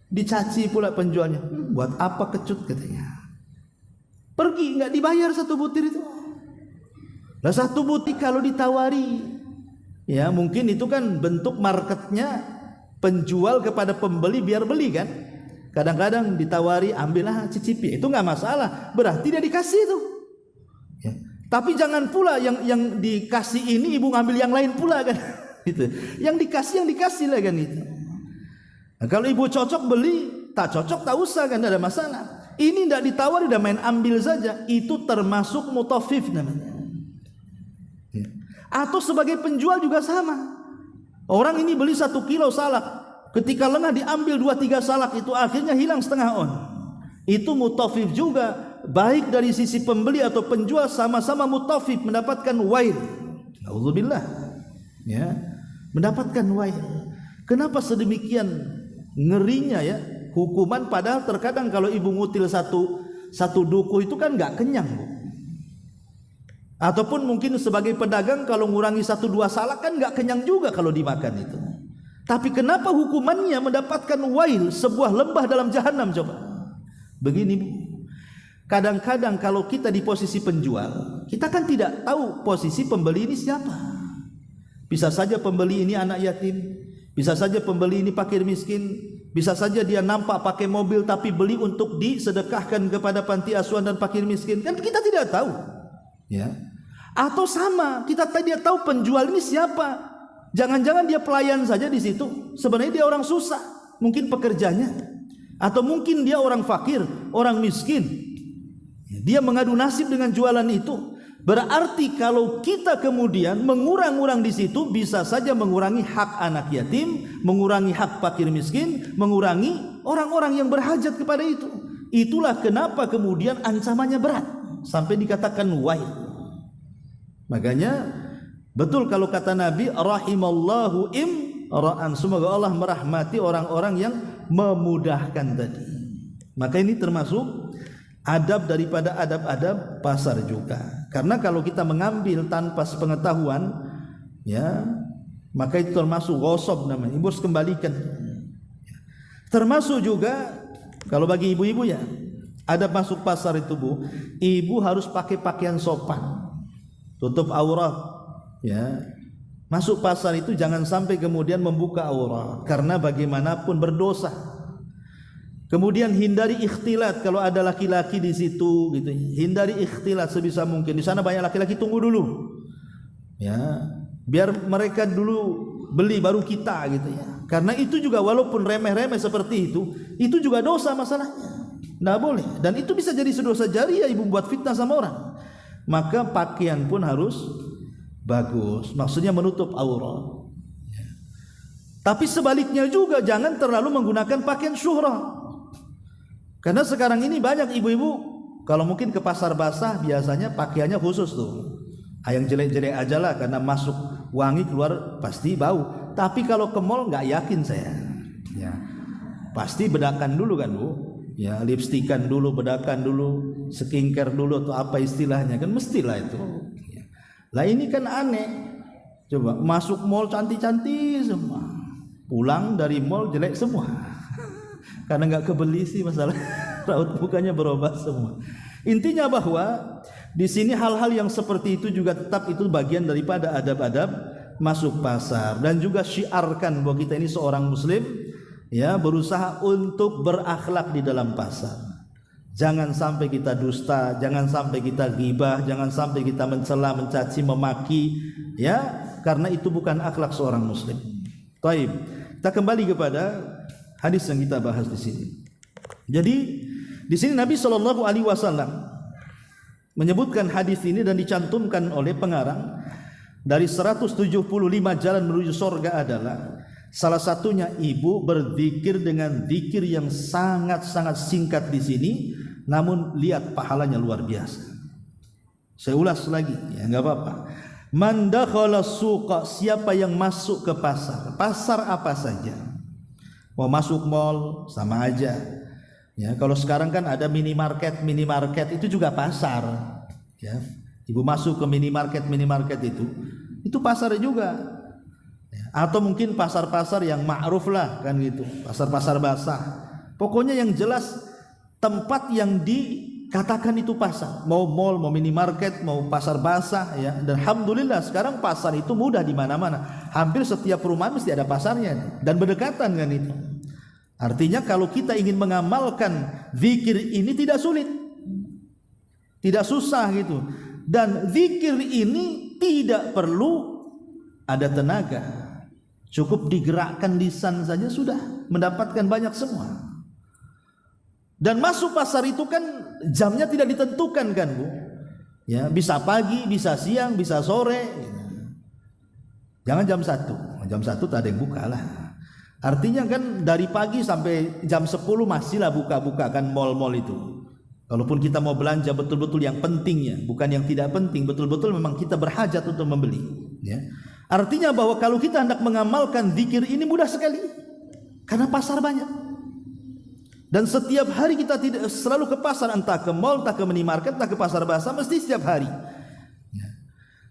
dicaci pula penjualnya. Buat apa kecut katanya. Pergi nggak dibayar satu butir itu. Lah satu butir kalau ditawari, ya mungkin itu kan bentuk marketnya penjual kepada pembeli biar beli kan. Kadang-kadang ditawari, ambillah cicipi, itu nggak masalah, berarti dia dikasih itu. Ya. Tapi jangan pula yang dikasih ini ibu ngambil yang lain pula kan, gitu. Yang dikasih lah kan itu. Nah, kalau ibu cocok beli, tak cocok tak usah kan, tidak ada masalah. Ini tidak ditawari, udah main ambil saja, itu termasuk mutafif namanya. Ya. Atau sebagai penjual juga sama. Orang ini beli 1 kilo salak. Ketika lengah diambil 2-3 salak itu akhirnya hilang setengah on. Itu mutafif juga, baik dari sisi pembeli atau penjual sama-sama mutafif, mendapatkan wail. Auzubillah. Ya, mendapatkan wail. Kenapa sedemikian ngerinya ya hukuman, padahal terkadang kalau ibu ngutil satu duku itu kan nggak kenyang, Bu. Ataupun mungkin sebagai pedagang kalau ngurangi 1-2 salak kan nggak kenyang juga kalau dimakan itu. Tapi kenapa hukumannya mendapatkan wail, sebuah lembah dalam jahanam? Coba begini Bu, kadang-kadang kalau kita di posisi penjual, kita kan tidak tahu posisi pembeli ini siapa. Bisa saja pembeli ini anak yatim, bisa saja pembeli ini fakir miskin, bisa saja dia nampak pakai mobil tapi beli untuk disedekahkan kepada panti asuhan dan fakir miskin, kan kita tidak tahu ya. Atau sama, kita tidak tahu penjual ini siapa. Jangan-jangan dia pelayan saja di situ. Sebenarnya dia orang susah, mungkin pekerjanya, atau mungkin dia orang fakir, orang miskin. Dia mengadu nasib dengan jualan itu. Berarti kalau kita kemudian mengurang-urang di situ, bisa saja mengurangi hak anak yatim, mengurangi hak fakir miskin, mengurangi orang-orang yang berhajat kepada itu. Itulah kenapa kemudian ancamannya berat sampai dikatakan wail. Makanya betul kalau kata Nabi, rahimallahu imra'an, semoga Allah merahmati orang-orang yang memudahkan tadi. Maka ini termasuk adab daripada adab-adab pasar juga. Karena kalau kita mengambil tanpa sepengetahuan, ya, maka itu termasuk ghosob namanya. Ibu harus kembalikan. Termasuk juga kalau bagi ibu-ibu ya, adab masuk pasar itu Bu, ibu harus pakai pakaian sopan, tutup aurat. Ya, masuk pasar itu jangan sampai kemudian membuka aurat, karena bagaimanapun berdosa. Kemudian hindari ikhtilat kalau ada laki-laki di situ, gitu. Hindari ikhtilat sebisa mungkin. Di sana banyak laki-laki, tunggu dulu. Ya, biar mereka dulu beli baru kita, gitu ya. Karena itu juga walaupun remeh-remeh seperti itu juga dosa masalahnya. Nggak boleh. Dan itu bisa jadi dosa jariah ibu buat fitnah sama orang. Maka pakaian pun harus bagus, maksudnya menutup aurat. Tapi sebaliknya juga jangan terlalu menggunakan pakaian syuhrah. Karena sekarang ini banyak ibu-ibu kalau mungkin ke pasar basah biasanya pakaiannya khusus tuh. Yang jelek-jelek aja lah, karena masuk wangi keluar pasti bau. Tapi kalau ke mall nggak yakin saya. Ya. Pasti bedakan dulu kan Bu. Ya, lipstikan dulu, bedakan dulu, skincare dulu atau apa istilahnya, kan mestilah itu. Lah ini kan aneh. Coba masuk mall cantik-cantik semua, pulang dari mall jelek semua. Karena nggak kebeli sih masalah. Raut mukanya berubah semua. Intinya bahwa di sini hal-hal yang seperti itu juga tetap itu bagian daripada adab-adab masuk pasar, dan juga syiarkan bahwa kita ini seorang muslim ya, berusaha untuk berakhlak di dalam pasar. Jangan sampai kita dusta, jangan sampai kita ghibah, jangan sampai kita mencela, mencaci, memaki, ya, karena itu bukan akhlak seorang muslim. Baik, kita kembali kepada hadis yang kita bahas di sini. Jadi di sini Nabi SAW menyebutkan hadis ini dan dicantumkan oleh pengarang dari 175 jalan menuju surga adalah salah satunya ibu berzikir dengan zikir yang sangat-sangat singkat di sini, namun lihat pahalanya luar biasa. Saya ulas lagi, ya enggak apa-apa. Man dakhala suqa, siapa yang masuk ke pasar, pasar apa saja. Mau masuk mall sama aja. Ya, kalau sekarang kan ada minimarket itu juga pasar. Ya, ibu masuk ke minimarket itu pasar juga. Ya, atau mungkin pasar-pasar yang ma'ruf lah kan gitu, pasar-pasar basah. Pokoknya yang jelas tempat yang dikatakan itu pasar. Mau mall, mau minimarket, mau pasar basah ya. Dan alhamdulillah sekarang pasar itu mudah di mana-mana. Hampir setiap rumah mesti ada pasarnya dan berdekatan kan itu. Artinya kalau kita ingin mengamalkan zikir ini tidak sulit, tidak susah gitu. Dan zikir ini tidak perlu ada tenaga, cukup digerakkan lisan saja sudah mendapatkan banyak semua. Dan masuk pasar itu kan jamnya tidak ditentukan kan Bu, ya bisa pagi, bisa siang, bisa sore. Jangan jam 1 tak ada yang buka lah. Artinya kan dari pagi sampai jam 10 masihlah buka-buka kan mal-mal itu. Kalaupun kita mau belanja betul-betul yang pentingnya, bukan yang tidak penting, betul-betul memang kita berhajat untuk membeli. Ya. Artinya bahwa kalau kita hendak mengamalkan zikir ini mudah sekali, karena pasar banyak. Dan setiap hari kita tidak selalu ke pasar, entah ke mal, entah ke minimarket, entah ke pasar basah, mesti setiap hari. Ya.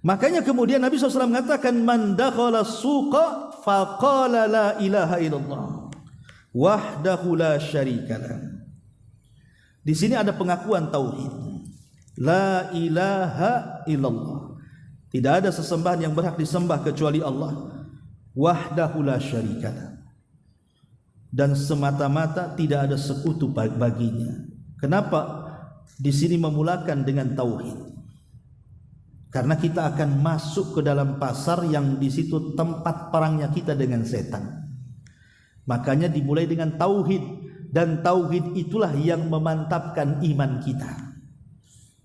Makanya kemudian Nabi SAW mengatakan, man dakhala suqa faqala la ilaha illallah wahdahu la syarikalah. Di sini ada pengakuan tauhid. La ilaha illallah. Tidak ada sesembahan yang berhak disembah kecuali Allah. Wahdahu la syarikalah. Dan semata-mata tidak ada sekutu baginya. Kenapa di sini memulakan dengan tauhid? Karena kita akan masuk ke dalam pasar yang di situ tempat perangnya kita dengan setan. Makanya dimulai dengan tauhid, dan tauhid itulah yang memantapkan iman kita.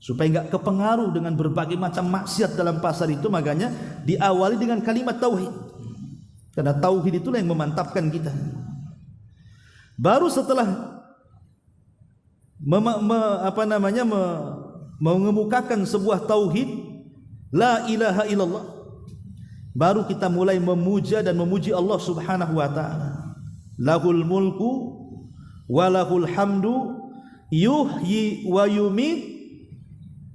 Supaya enggak kepengaruh dengan berbagai macam maksiat dalam pasar itu, makanya diawali dengan kalimat tauhid. Karena tauhid itulah yang memantapkan kita. Baru setelah mengemukakan sebuah tauhid, la ilaha illallah, baru kita mulai memuja dan memuji Allah Subhanahu wa taala. Lahul mulku wa lahul hamdu yuhyi wa yumit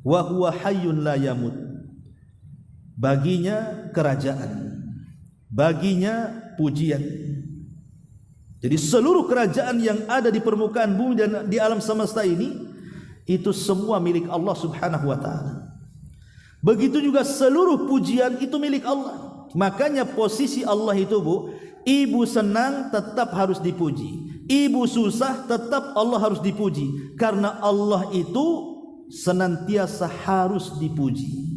wa huwa hayyun la yamut. Baginya kerajaan, baginya pujian. Jadi seluruh kerajaan yang ada di permukaan bumi dan di alam semesta ini, itu semua milik Allah Subhanahu wa taala. Begitu juga seluruh pujian itu milik Allah. Makanya posisi Allah itu Bu, ibu senang tetap harus dipuji, ibu susah tetap Allah harus dipuji. Karena Allah itu senantiasa harus dipuji.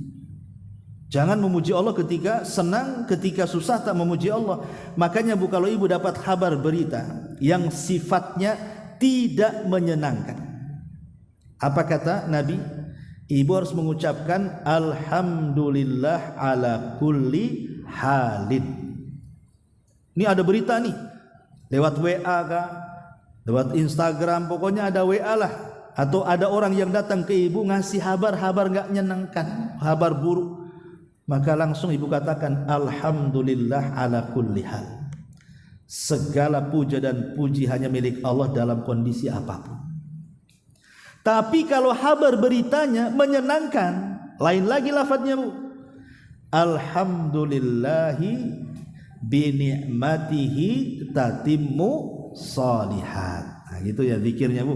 Jangan memuji Allah ketika senang, ketika susah tak memuji Allah. Makanya Bu, kalau ibu dapat kabar berita yang sifatnya tidak menyenangkan, apa kata Nabi? Ibu harus mengucapkan alhamdulillah ala kulli halin. Ini ada berita nih, lewat WA kah, lewat Instagram, pokoknya ada WA lah. Atau ada orang yang datang ke ibu ngasih kabar enggak menyenangkan, kabar buruk. Maka langsung ibu katakan alhamdulillah ala kulli hal. Segala puja dan puji hanya milik Allah dalam kondisi apapun. Tapi kalau kabar beritanya menyenangkan, lain lagi lafadznya Bu. Alhamdulillahi bi ni'matihi tatimmu shalihat. Nah, gitu ya zikirnya Bu.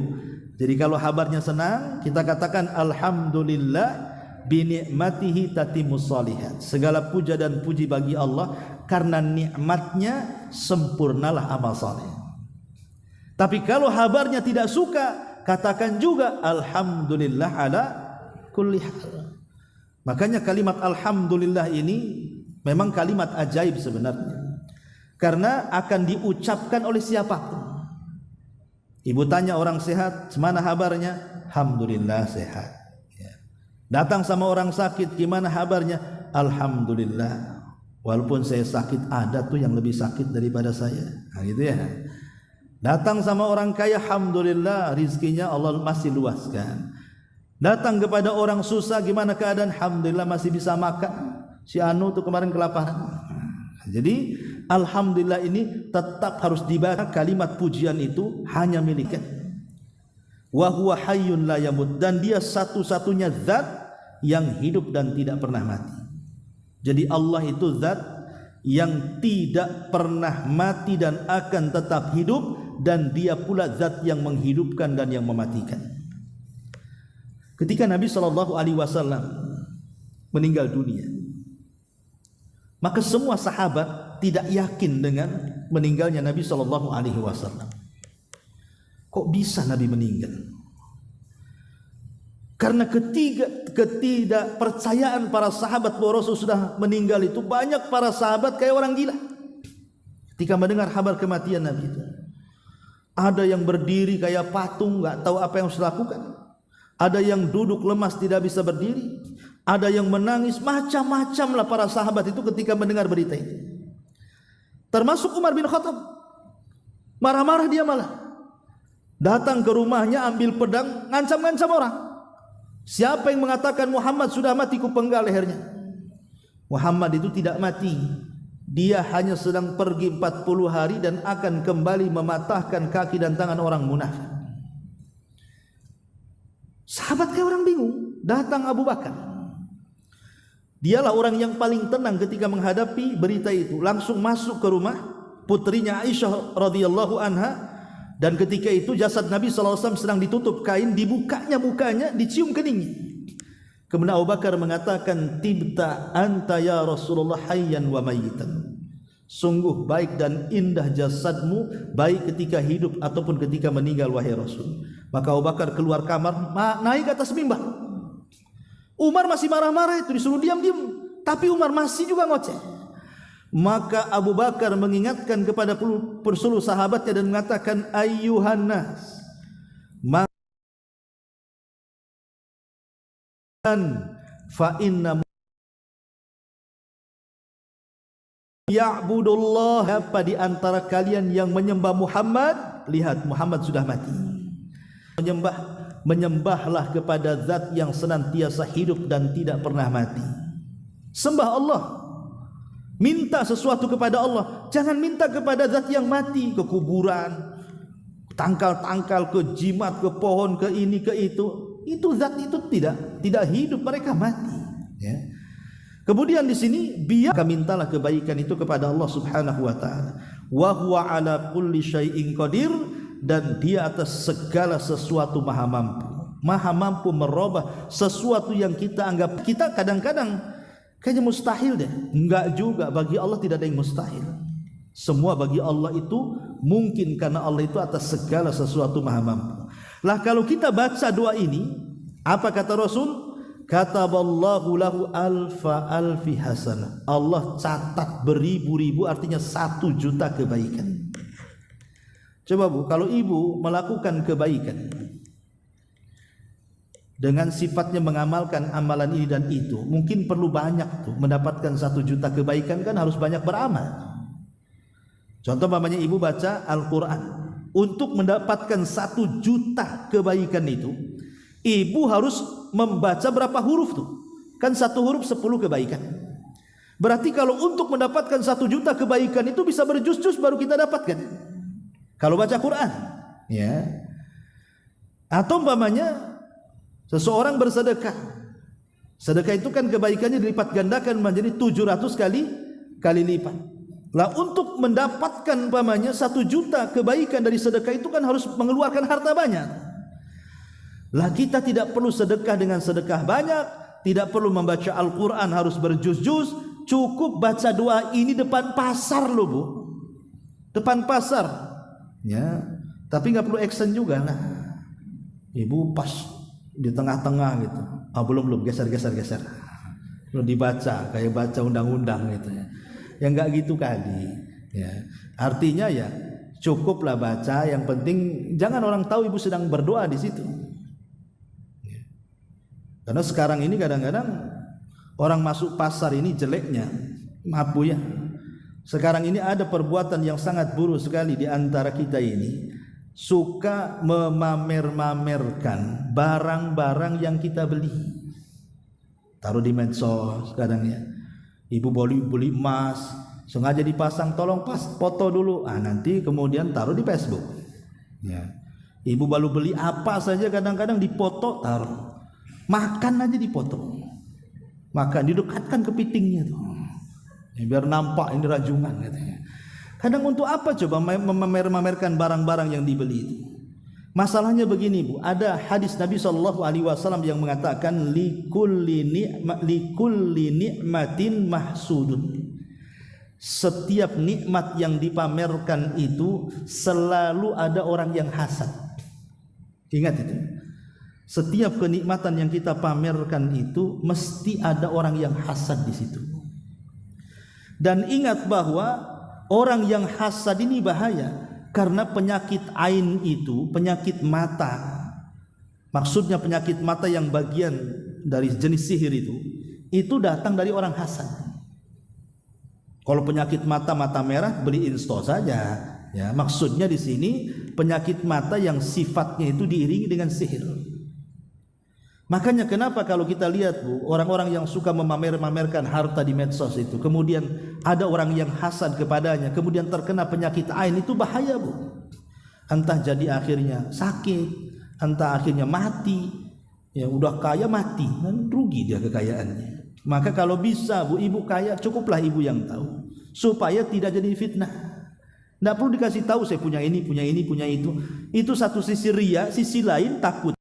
Jadi kalau kabarnya senang, kita katakan alhamdulillah bi ni'matihi tatimmu shalihat. Segala puja dan puji bagi Allah karena nikmatnya sempurnalah amal saleh. Tapi kalau kabarnya tidak suka, katakan juga alhamdulillah ala kulli hal. Makanya kalimat alhamdulillah ini memang kalimat ajaib sebenarnya, karena akan diucapkan oleh siapapun. Ibu tanya orang sehat, mana kabarnya? Alhamdulillah sehat. Ya. Datang sama orang sakit, gimana kabarnya? Alhamdulillah. Walaupun saya sakit, ada tuh yang lebih sakit daripada saya. Nah, gitu ya. Datang sama orang kaya, alhamdulillah rizkinya Allah masih luaskan. Datang kepada orang susah, gimana keadaan? Alhamdulillah masih bisa makan. Si Anu tuh kemarin kelaparan. Jadi alhamdulillah ini tetap harus dibaca. Kalimat pujian itu hanya miliknya. Wa huwa hayyun la yamut, dan dia satu-satunya zat yang hidup dan tidak pernah mati. Jadi Allah itu zat yang tidak pernah mati dan akan tetap hidup, dan dia pula zat yang menghidupkan dan yang mematikan. Ketika Nabi SAW meninggal dunia, maka semua sahabat tidak yakin dengan meninggalnya Nabi SAW. Kok bisa Nabi meninggal? Karena ketidakpercayaan para sahabat bahwa Rasul sudah meninggal itu, banyak para sahabat kayak orang gila ketika mendengar kabar kematian Nabi itu. Ada yang berdiri kayak patung, nggak tahu apa yang harus dilakukan. Ada yang duduk lemas tidak bisa berdiri. Ada yang menangis, macam-macam lah para sahabat itu ketika mendengar berita itu. Termasuk Umar bin Khattab. Marah-marah dia malah. Datang ke rumahnya, ambil pedang, ngancam-ngancam orang. Siapa yang mengatakan Muhammad sudah mati, ku penggal lehernya. Muhammad itu tidak mati. Dia hanya sedang pergi 40 hari dan akan kembali mematahkan kaki dan tangan orang munafik. Sahabat kayak orang bingung. Datang Abu Bakar. Dialah orang yang paling tenang ketika menghadapi berita itu. Langsung masuk ke rumah putrinya Aisyah radhiyallahu anha, dan ketika itu jasad Nabi SAW sedang ditutup kain, dibukanya mukanya, dicium keningnya. Kemudian Abu Bakar mengatakan, tibta anta ya Rasulullah hayyan wa mayyitan. Sungguh baik dan indah jasadmu, baik ketika hidup ataupun ketika meninggal, wahai Rasul. Maka Abu Bakar keluar kamar, naik ke atas mimbar. Umar masih marah-marah itu, disuruh diam-diam, tapi Umar masih juga ngoceh. Maka Abu Bakar mengingatkan kepada seluruh sahabatnya dan mengatakan, ayyuhan nas, fa inna ya'budullah, apa di antara kalian yang menyembah Muhammad? Lihat, Muhammad sudah mati. Menyembahlah kepada zat yang senantiasa hidup dan tidak pernah mati. Sembah Allah. Minta sesuatu kepada Allah. Jangan minta kepada zat yang mati, ke kuburan, tangkal-tangkal, ke jimat, ke pohon, ke ini, ke itu. Itu zat itu tidak hidup, mereka mati. Ya. Kemudian di sini biar mintalah kebaikan itu kepada Allah Subhanahu wa taala. Wa huwa ala kulli syai'in qadir, dan dia atas segala sesuatu maha mampu merubah sesuatu yang kita anggap, kita kadang-kadang kayaknya mustahil deh. Enggak juga, bagi Allah tidak ada yang mustahil. Semua bagi Allah itu mungkin, karena Allah itu atas segala sesuatu maha mampu. Lah kalau kita baca doa ini, apa kata Rasul? Kataballahu lahu alfi hasanah. Allah catat beribu-ribu, artinya 1 juta kebaikan. Coba Bu, kalau ibu melakukan kebaikan dengan sifatnya mengamalkan amalan ini dan itu, mungkin perlu banyak tuh mendapatkan 1 juta kebaikan, kan harus banyak beramal. Contoh mamanya ibu baca Al-Quran, untuk mendapatkan 1 juta kebaikan itu, ibu harus membaca berapa huruf tuh? Kan 1 huruf 10 kebaikan. Berarti kalau untuk mendapatkan 1 juta kebaikan itu bisa berjus-jus baru kita dapatkan. Kalau baca Quran, ya. Atau umpamanya seseorang bersedekah. Sedekah itu kan kebaikannya dilipat gandakan menjadi 700 kali lipat. Lah untuk mendapatkan umpamanya 1 juta kebaikan dari sedekah itu kan harus mengeluarkan harta banyak. Lah kita tidak perlu sedekah dengan sedekah banyak, tidak perlu membaca Al-Quran harus berjuz-juz, cukup baca doa ini depan pasar loh Bu, depan pasar. Ya, tapi nggak perlu action juga lah. Ibu pas di tengah-tengah gitu. Belum geser. Belum dibaca kayak baca undang-undang gitu ya. Ya nggak gitu kali. Ya, artinya ya cukuplah baca. Yang penting jangan orang tahu ibu sedang berdoa di situ. Ya. Karena sekarang ini kadang-kadang orang masuk pasar ini jeleknya, maaf Bu ya. Sekarang ini ada perbuatan yang sangat buruk sekali di antara kita ini, suka memamer-mamerkan barang-barang yang kita beli. Taruh di medsos kadang ya. Ibu beli emas, sengaja dipasang, tolong pas foto dulu. Nanti kemudian taruh di Facebook. Ya. Ibu baru beli apa saja kadang-kadang dipoto taruh. Makan aja dipoto. Makan didekatkan ke pitingnya tuh. Ya, biar nampak ini rajungan katanya. Kadang untuk apa coba memamer-mamerkan barang-barang yang dibeli itu? Masalahnya begini Bu, ada hadis Nabi SAW yang mengatakan likulli ni'matin mahsudun. Setiap nikmat yang dipamerkan itu selalu ada orang yang hasad. Ingat itu. Setiap kenikmatan yang kita pamerkan itu mesti ada orang yang hasad di situ. Dan ingat bahwa orang yang hasad ini bahaya karena penyakit ain itu, penyakit mata. Maksudnya penyakit mata yang bagian dari jenis sihir itu datang dari orang hasad. Kalau penyakit mata merah beli insto saja. Ya, maksudnya di sini penyakit mata yang sifatnya itu diiringi dengan sihir. Makanya kenapa kalau kita lihat Bu, orang-orang yang suka memamer-mamerkan harta di medsos itu, kemudian ada orang yang hasad kepadanya, kemudian terkena penyakit ain, itu bahaya Bu. Entah jadi akhirnya sakit, entah akhirnya mati. Ya udah kaya mati, kan rugi dia kekayaannya. Maka kalau bisa Bu, ibu kaya, cukuplah ibu yang tahu, supaya tidak jadi fitnah. Tidak perlu dikasih tahu saya punya ini, punya ini, punya itu. Itu satu sisi ria, sisi lain takut.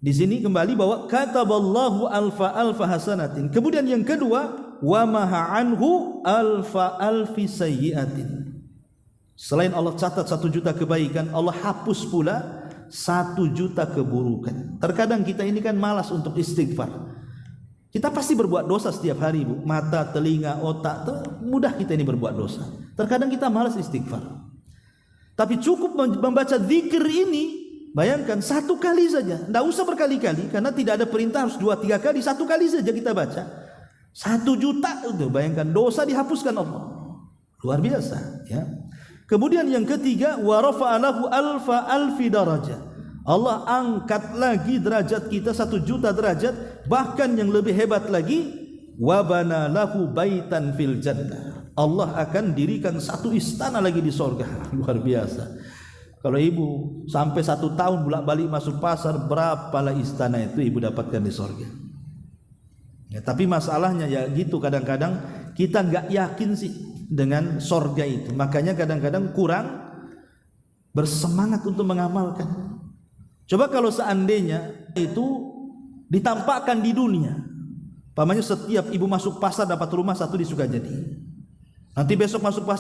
Di sini kembali bahwa kataballahu alfa hasanatin. Kemudian yang kedua, wa maha anhu alfi sayyiatin. Selain Allah catat 1 juta kebaikan, Allah hapus pula 1 juta keburukan. Terkadang kita ini kan malas untuk istighfar. Kita pasti berbuat dosa setiap hari Bu. Mata, telinga, otak, mudah kita ini berbuat dosa. Terkadang kita malas istighfar. Tapi cukup membaca zikir ini. Bayangkan 1 kali saja, tidak usah berkali-kali, karena tidak ada perintah harus 2-3 kali, 1 kali saja kita baca 1 juta itu, bayangkan dosa dihapuskan Allah, luar biasa ya. Kemudian yang ketiga, wa rafa'a lahu alfi darajah. Allah angkat lagi derajat kita 1 juta derajat, bahkan yang lebih hebat lagi, wa bana lahu baitan fil jannah. Allah akan dirikan 1 istana lagi di surga, luar biasa. Kalau ibu sampai 1 tahun bolak-balik masuk pasar, berapalah istana itu ibu dapatkan di surga. Ya, tapi masalahnya ya gitu, kadang-kadang kita nggak yakin sih dengan surga itu. Makanya kadang-kadang kurang bersemangat untuk mengamalkan. Coba kalau seandainya itu ditampakkan di dunia, pamannya setiap ibu masuk pasar dapat rumah 1 di Sukajadi. Nanti besok masuk pasar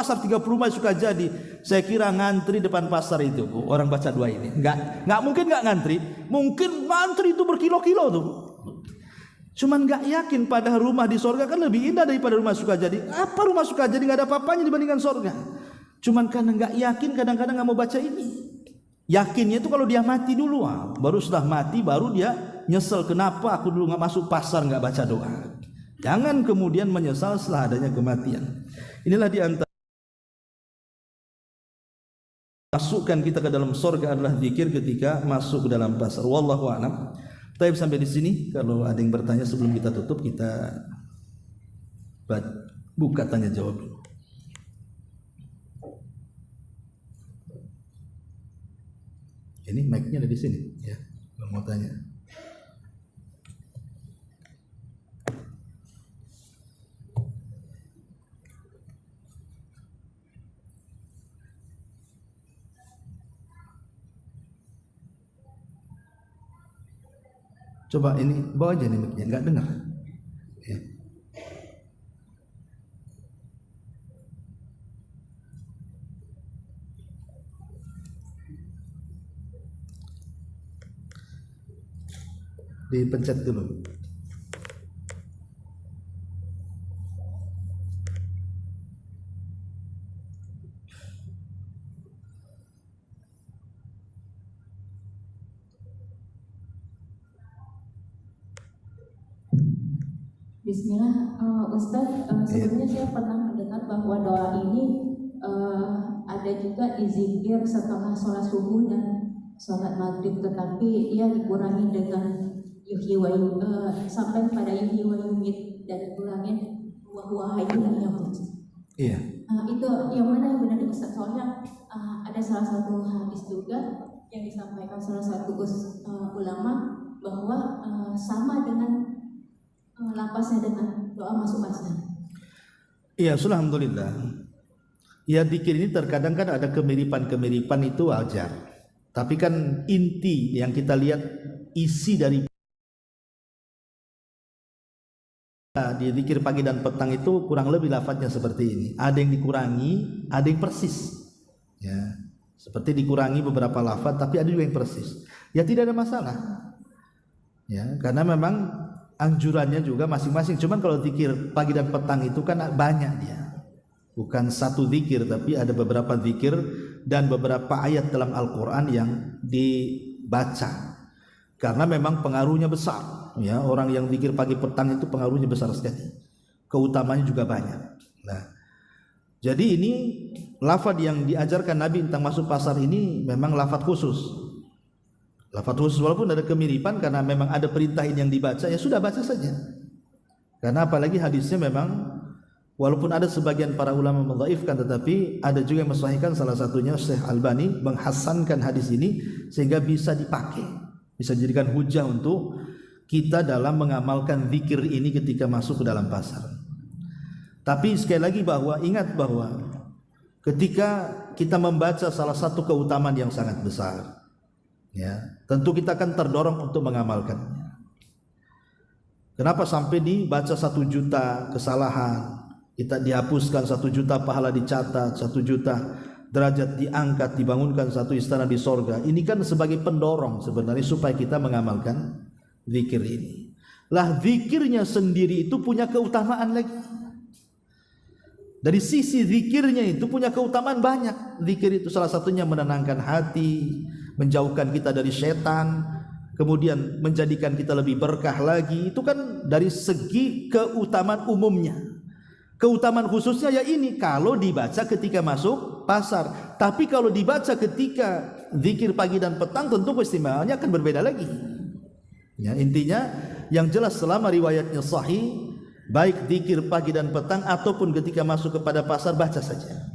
30 rumah Sukajadi, saya kira ngantri depan pasar itu orang baca doa ini. Enggak mungkin enggak ngantri. Mungkin ngantri itu berkilo-kilo tuh. Cuman enggak yakin pada rumah di surga kan lebih indah daripada rumah Sukajadi. Apa rumah Sukajadi enggak ada apa-apanya dibandingkan surga. Cuman karena enggak yakin kadang-kadang enggak mau baca ini. Yakinnya itu kalau dia mati dulu, baru setelah mati baru dia nyesel, kenapa aku dulu enggak masuk pasar enggak baca doa. Jangan kemudian menyesal setelah adanya kematian. Inilah di antara masukkan kita ke dalam surga adalah zikir ketika masuk ke dalam pasar. Wallahu a'lam. Tapi sampai di sini, kalau ada yang bertanya sebelum kita tutup, kita buka tanya jawab dulu. Ini mic-nya ada di sini ya. Kalau mau tanya. Coba ini bawa aja nih mic-nya, enggak dengar. Ya. Dipencet dulu. Bismillah, Ustadz, sebelumnya saya pernah mendengar bahwa doa ini ada juga di zikir setelah sholat subuh dan sholat maghrib, tetapi ia dikurangi dengan yuhyi wa sampai pada yuhyi wa yumit dan dikurangin wa huwa hayyun la yamut. Iya. Itu yang mana yang benar Ustaz? Soalnya ada salah satu hadis juga yang disampaikan salah satu ulama bahwa sama dengan lapasnya dengan doa masuk azan. Iya, alhamdulillah. Ya, zikir ini terkadang kan ada kemiripan-kemiripan, itu wajar. Tapi kan inti yang kita lihat, isi dari di zikir pagi dan petang itu kurang lebih lafadznya seperti ini. Ada yang dikurangi, ada yang persis. Ya, seperti dikurangi beberapa lafadz, tapi ada juga yang persis. Ya tidak ada masalah. Ya, karena memang anjurannya juga masing-masing. Cuman kalau zikir pagi dan petang itu kan banyak dia. Bukan satu zikir, tapi ada beberapa zikir dan beberapa ayat dalam Al-Quran yang dibaca. Karena memang pengaruhnya besar. Ya, orang yang zikir pagi petang itu pengaruhnya besar sekali. Keutamanya juga banyak. Nah, jadi ini lafaz yang diajarkan Nabi tentang masuk pasar ini memang lafaz khusus. Lafaz khusus walaupun ada kemiripan karena memang ada perintah ini yang dibaca, ya sudah baca saja. Karena apalagi hadisnya memang walaupun ada sebagian para ulama mendhaifkan, tetapi ada juga yang mensahihkan, salah satunya Syekh Albani menghasankan hadis ini sehingga bisa dipakai, bisa dijadikan hujah untuk kita dalam mengamalkan zikir ini ketika masuk ke dalam pasar. Tapi sekali lagi bahwa ingat bahwa ketika kita membaca salah satu keutamaan yang sangat besar, ya, tentu kita akan terdorong untuk mengamalkannya. Kenapa sampai dibaca 1 juta kesalahan, kita dihapuskan 1 juta pahala dicatat, 1 juta derajat diangkat, dibangunkan 1 istana di sorga. Ini kan sebagai pendorong sebenarnya supaya kita mengamalkan zikir ini. Lah zikirnya sendiri itu punya keutamaan lagi. Dari sisi zikirnya itu punya keutamaan banyak. Zikir itu salah satunya menenangkan hati, menjauhkan kita dari setan, kemudian menjadikan kita lebih berkah lagi. Itu kan dari segi keutamaan umumnya. Keutamaan khususnya ya ini kalau dibaca ketika masuk pasar. Tapi kalau dibaca ketika zikir pagi dan petang, tentu keistimewaannya akan berbeda lagi. Ya, intinya yang jelas selama riwayatnya sahih, baik zikir pagi dan petang ataupun ketika masuk kepada pasar, baca saja.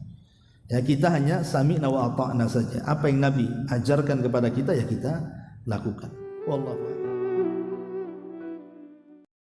Ya, kita hanya sami'na wa ata'na saja. Apa yang Nabi ajarkan kepada kita ya kita lakukan. Wallahu a'lam.